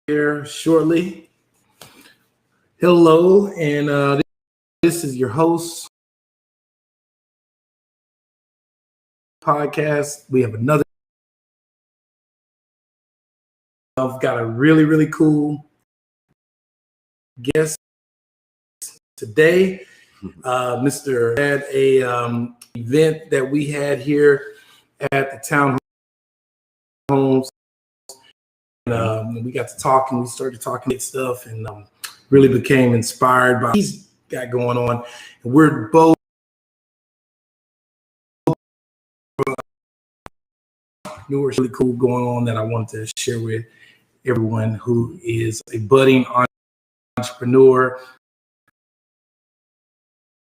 here shortly. Hello, and this is your host podcast. We have another. I've got a really cool guest today. Mr. had a event that we had here at the town homes. And we got to talking. We started talking stuff, and really became inspired by what he's got going on. And we're both really cool going on that I wanted to share with everyone who is a budding entrepreneur.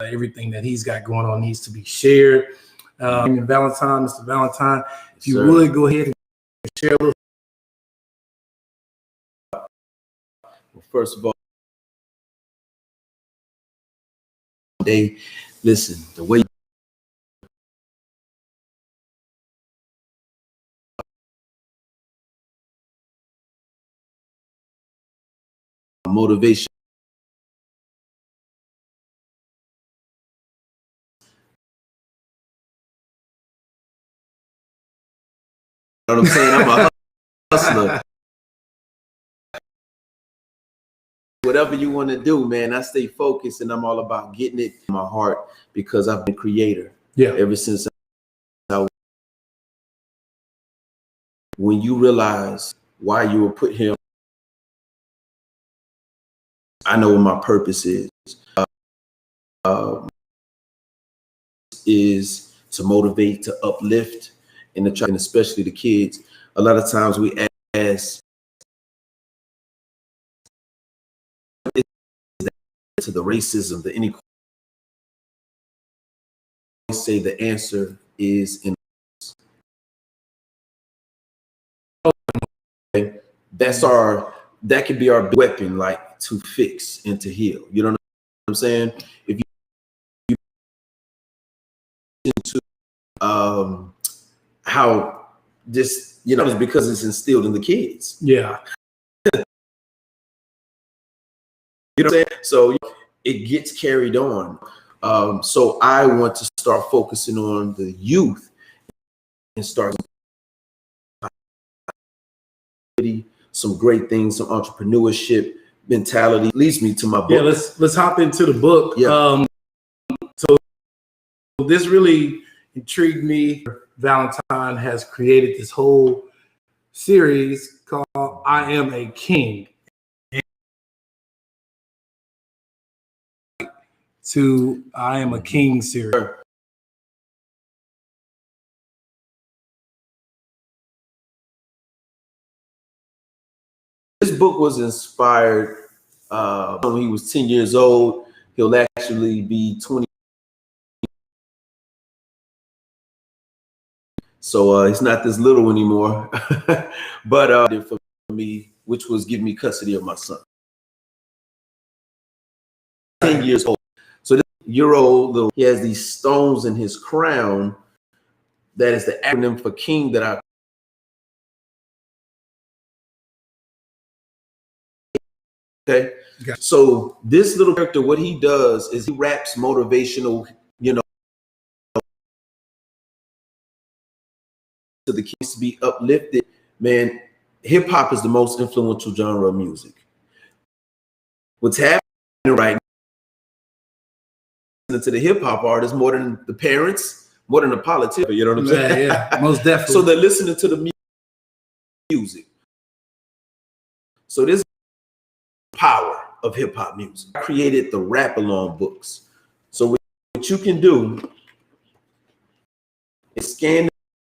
Everything that he's got going on needs to be shared. Mr. Valentine, if you would go ahead and share a little. Well, first of all, listen, the way motivation. You know what I'm saying? I'm a hustler. Whatever you want to do, man, I stay focused, and I'm all about getting it in my heart because I've been a creator. Yeah. Ever since when you realize why you were put here, I know what my purpose is. Is to motivate, to uplift, and to try, and especially the kids. A lot of times we ask to the racism, the inequality. I say the answer is in us. That could be our weapon, like to fix and to heal. You know what I'm saying? If you into how this, it's because it's instilled in the kids. Yeah. You know what I'm saying? So it gets carried on. So I want to start focusing on the youth and start some great things, some entrepreneurship mentality. Leads me to my book. Yeah, let's hop into the book. Yeah. So this really intrigued me. Valentine has created this whole series called I Am a King. To I Am a King series. This book was inspired when he was 10 years old. He'll actually be 20. So he's not this little anymore. But for me, which was give me custody of my son. 10 years old. So this year-old, he has these stones in his crown. That is the acronym for king that I. Okay. Gotcha. So this little character, what he does is he raps motivational, to the kids to be uplifted. Man, hip hop is the most influential genre of music. What's happening right now to the hip hop artists more than the parents, more than the politicians. You know what I'm saying? Yeah, most definitely. So they're listening to the music. So this power of hip hop music. I created the rap along books. So what you can do is scan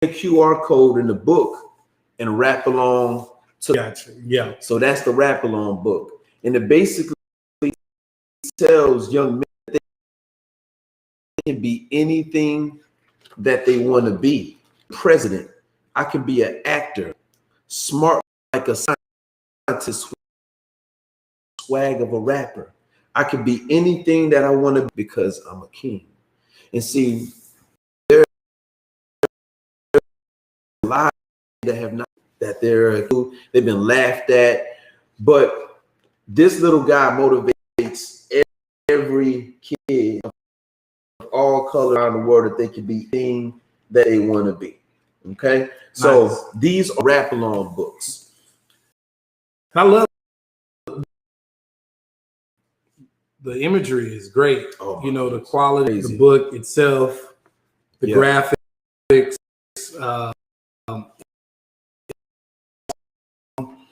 the QR code in the book and rap along to. Gotcha. Yeah. So that's the rap along book. And it basically tells young men that they can be anything that they want to be. President, I can be an actor, smart like a scientist, swag of a rapper. I could be anything that I want to be because I'm a king. And see, there are lives that have not, that they've been laughed at, But this little guy motivates every kid of all colors around the world that they can be anything that they want to be. Okay, so Nice. these are wrap along books. I love the imagery is great. Oh, you know, the quality crazy. of the book itself, the graphics.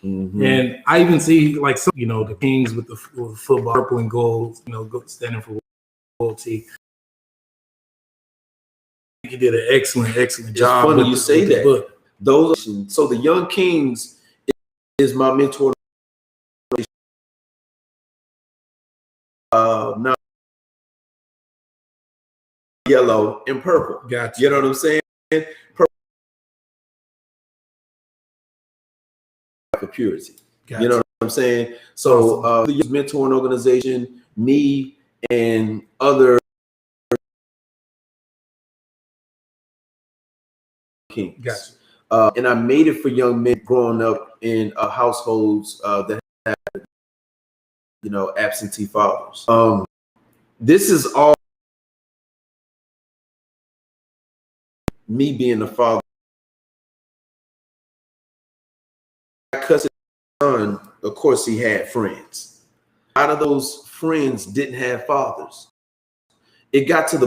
And I even see like some, you know, the Kings with the football, purple and gold, you know, standing for royalty. You did an excellent job. It's funny with you the, say with the that. book. Those so the Young Kings is my mentor. Now yellow and purple. Gotcha. You know what I'm saying? Purple for purity. Gotcha. You know what I'm saying? So the mentoring organization, me and other Kings. Gotcha. And I made it for young men growing up in households that have, you know, absentee fathers. This is all me being a father. My cousin son, of course, he had friends. A lot of those friends didn't have fathers. It got to the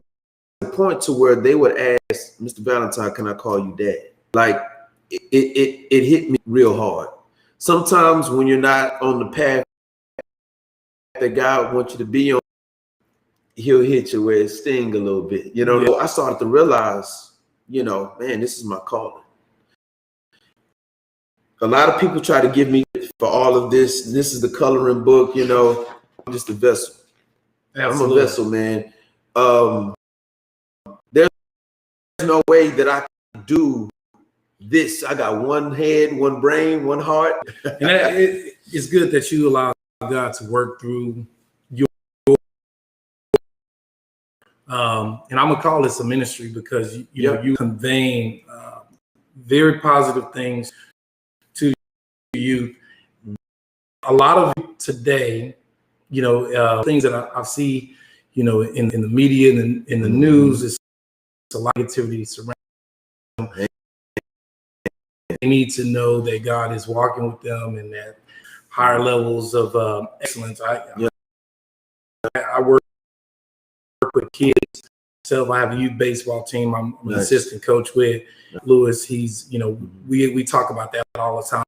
point to where they would ask, Mr. Valentine, can I call you dad? Like it hit me real hard. Sometimes when you're not on the path that God wants you to be on, he'll hit you where it sting a little bit. You know, I started to realize, you know, man, this is my calling. A lot of people try to give me for all of this. This is the coloring book, you know. I'm just a vessel. Absolutely. I'm a vessel, man. There's no way that I can do this. I got one head, one brain, one heart. And it's good that you allow God to work through your and I'm gonna call this a ministry because you know, you conveying very positive things to youth. A lot of today, you know, things that I see, you know, in the media and in the news, is a lot of negativity surrounding them. They need to know that God is walking with them and that higher levels of excellence. I work with kids. So I have a youth baseball team. I'm an assistant coach with Lewis. He's, you know, we talk about that all the time.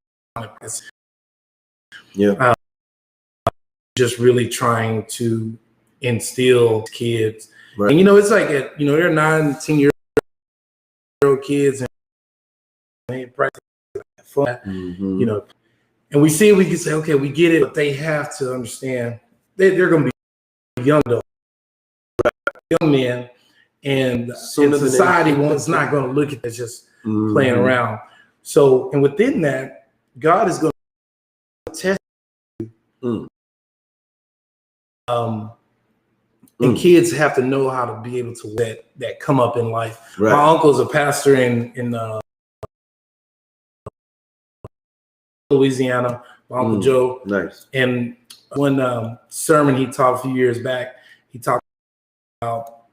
Just really trying to instill kids. And, you know, it's like, you know, they're 9, 10-year-old kids and they practice fun, you know, and we can say, okay, we get it, but they have to understand they're going to be young men, and society is not going to look at it as just playing around. So, and within that, God is going to test you. And kids have to know how to be able to that come up in life. My uncle's a pastor in Louisiana, my Uncle Joe. Nice. And one sermon he taught a few years back, he talked about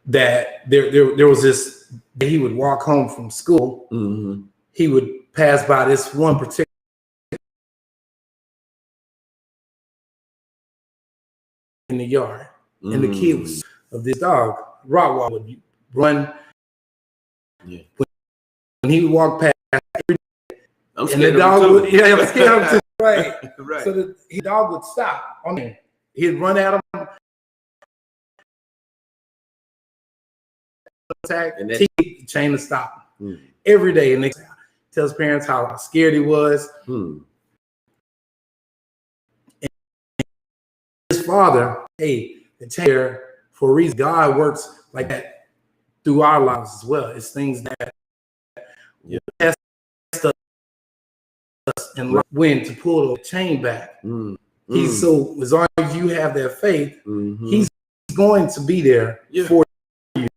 that there was this, he would walk home from school, he would pass by this one particular in the yard, and the kid was of this dog, Rottweiler, would run. When he would walk past, and the dog would, I'm scared of him too, right. So the dog would stop on him. He'd run at him, attack, and the chain to stop every day. And they tell his parents how scared he was. And his father, hey, the chain for a reason. God works like that through our lives as well. It's things that test us and when to pull the chain back. He's so, as long as you have that faith, he's going to be there for you.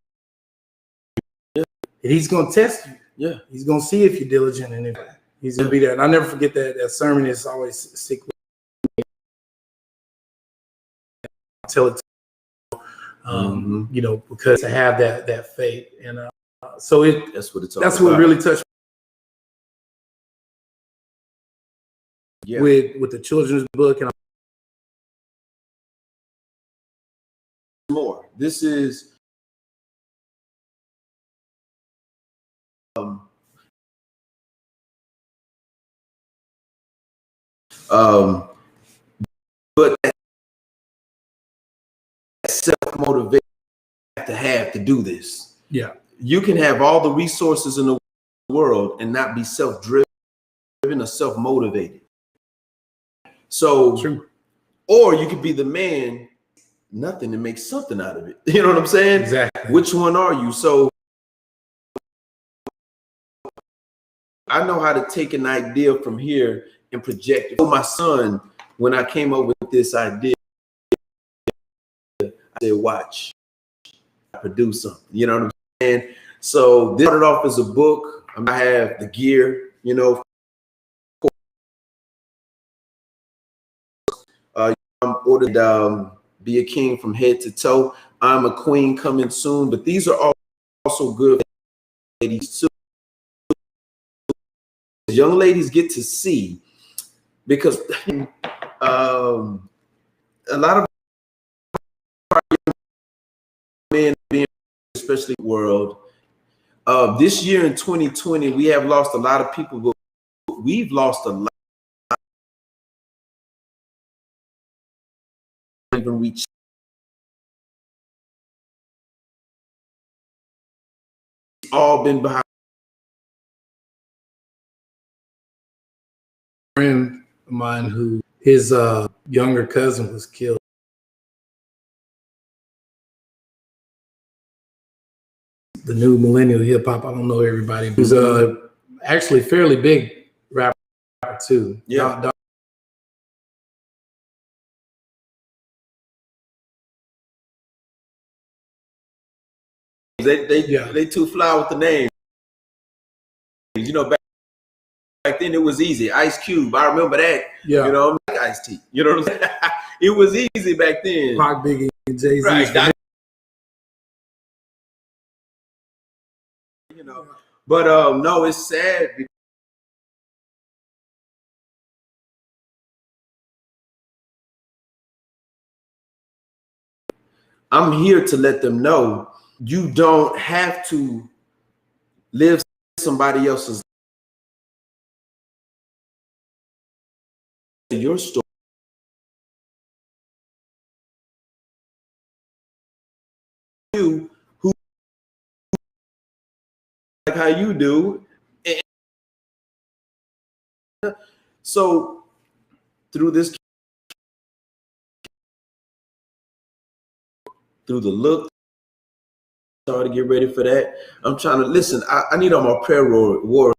And he's going to test you. He's going to see if you're diligent and if He's gonna be there, and I never forget that sermon. Is always stick with me. I tell it, you know, because to have that faith, and so that's what it's all that's about. what really touched yeah. with the children's book, and more. This is but self-motivation to have to do this. yeah, you can have all the resources in the world and not be self-driven or self-motivated. So, true. Or you could be the man, nothing, to make something out of it. You know what I'm saying? Exactly. Which one are you? So I know how to take an idea from here and project it. For my son, when I came up with this idea, I said, watch, I produce something. You know what I'm saying? So this started off as a book. I have the gear, you know. I'm ordered Be a King from head to toe. I'm a Queen coming soon. But these are also good ladies too. Young ladies get to see, because a lot of men, especially world, this year in 2020, we have lost a lot of people, but we've lost a lot. Even reach. All been behind. A friend of mine who his younger cousin was killed. The new millennial hip hop. I don't know everybody. He was actually fairly big rapper too. Yeah. They too fly with the name. You know, back then it was easy. Ice Cube, I remember that. Yeah. You know, like Ice-T. You know what I'm saying? It was easy back then. Pac, Biggie, and Jay-Z. Right. You know, but no, it's sad. I'm here to let them know you don't have to live somebody else's your story. You who like how you do. And so through this, through the look, started to get ready for that. I'm trying to listen. I need all my prayer warriors.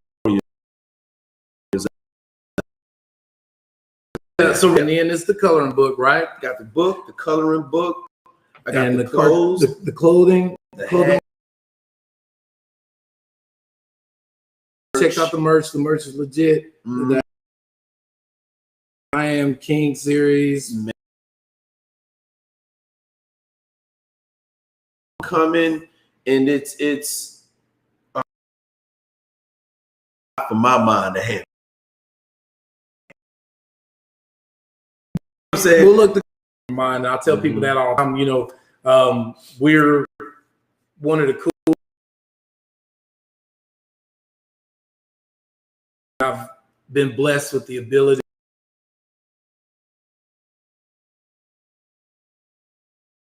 So in the end, it's the coloring book, right? Got the book, the coloring book. I got and the clothes, the clothing. the hat. Check out the merch. The merch is legit. The I Am King series. Coming, and it's for my mind to handle. I'm saying, Well, look, the mind. I tell people that all the time. You know, we're one of the cool. I've been blessed with the ability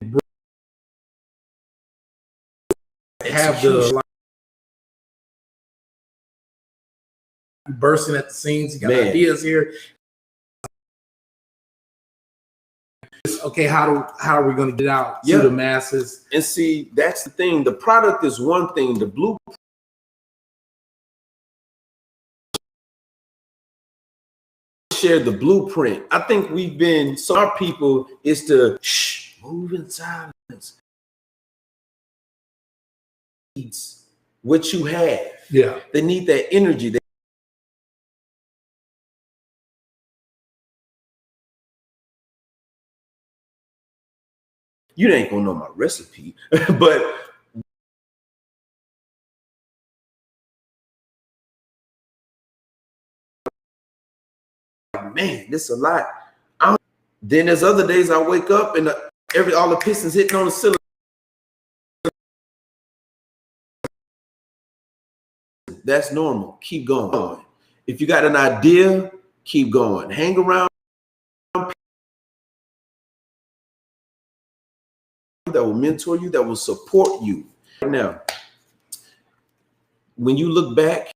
to have the bursting at the seams. You got ideas here. Okay, how are we going to get out to the masses? And see, that's the thing. The product is one thing. The blueprint. Share the blueprint. I think we've been, so our people is to move in silence. What you have. Yeah. They need that energy. You ain't gonna know my recipe, but man, this is a lot. Then there's other days I wake up and all the pistons hitting on the cylinder. That's normal. Keep going. If you got an idea, keep going. Hang around that will mentor you, that will support you. Right now, when you look back,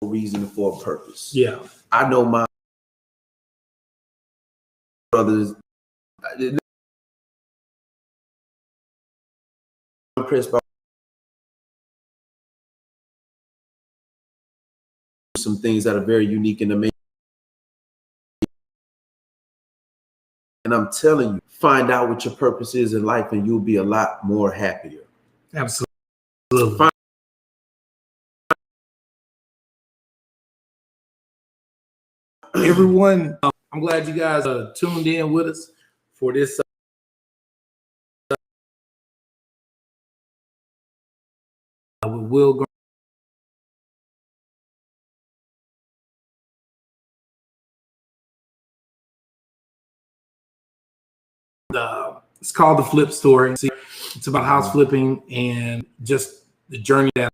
reason for a purpose. Yeah. I know my brothers. I'm impressed by some things that are very unique and amazing. And I'm telling you, find out what your purpose is in life, and you'll be a lot more happier. Absolutely. Everyone, I'm glad you guys tuned in with us for this with Will Garner. It's called The Flip Story. It's about house flipping and just the journey that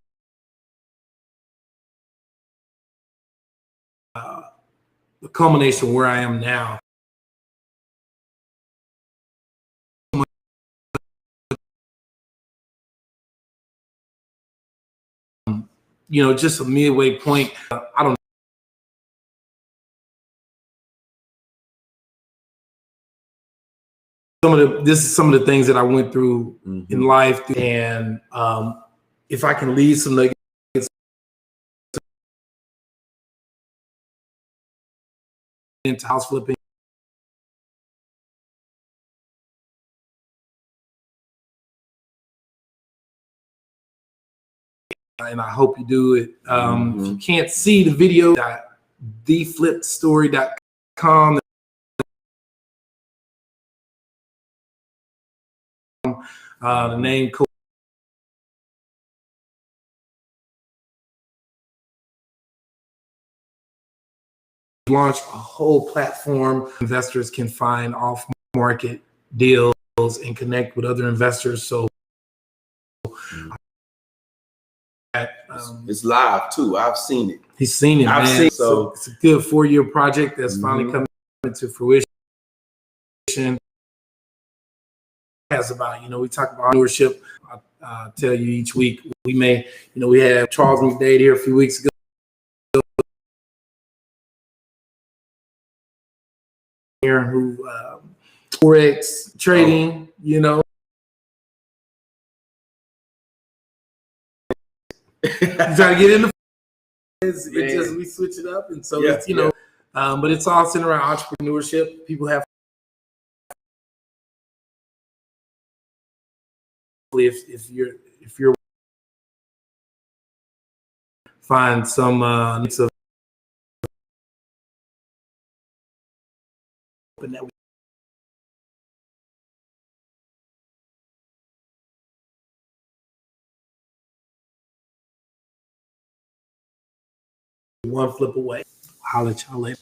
the culmination of where I am now. You know, just a midway point. I don't know. This is some of the things that I went through in life, and if I can leave some nuggets into house flipping, and I hope you do it. If you can't see the video, theflipstory.com. The name code. Launched a whole platform. Investors can find off-market deals and connect with other investors. So it's live too. I've seen it. He's seen it. I've man. seen it. So it's a good 4-year project that's finally coming into fruition. Has about, we talk about entrepreneurship. I tell you each week we had Charles McDade here a few weeks ago. Here who Forex trading, you try to get into we switch it up, and so it's but it's all centered around entrepreneurship. People have if you're find some mix of that one flip away. I'll let y'all later.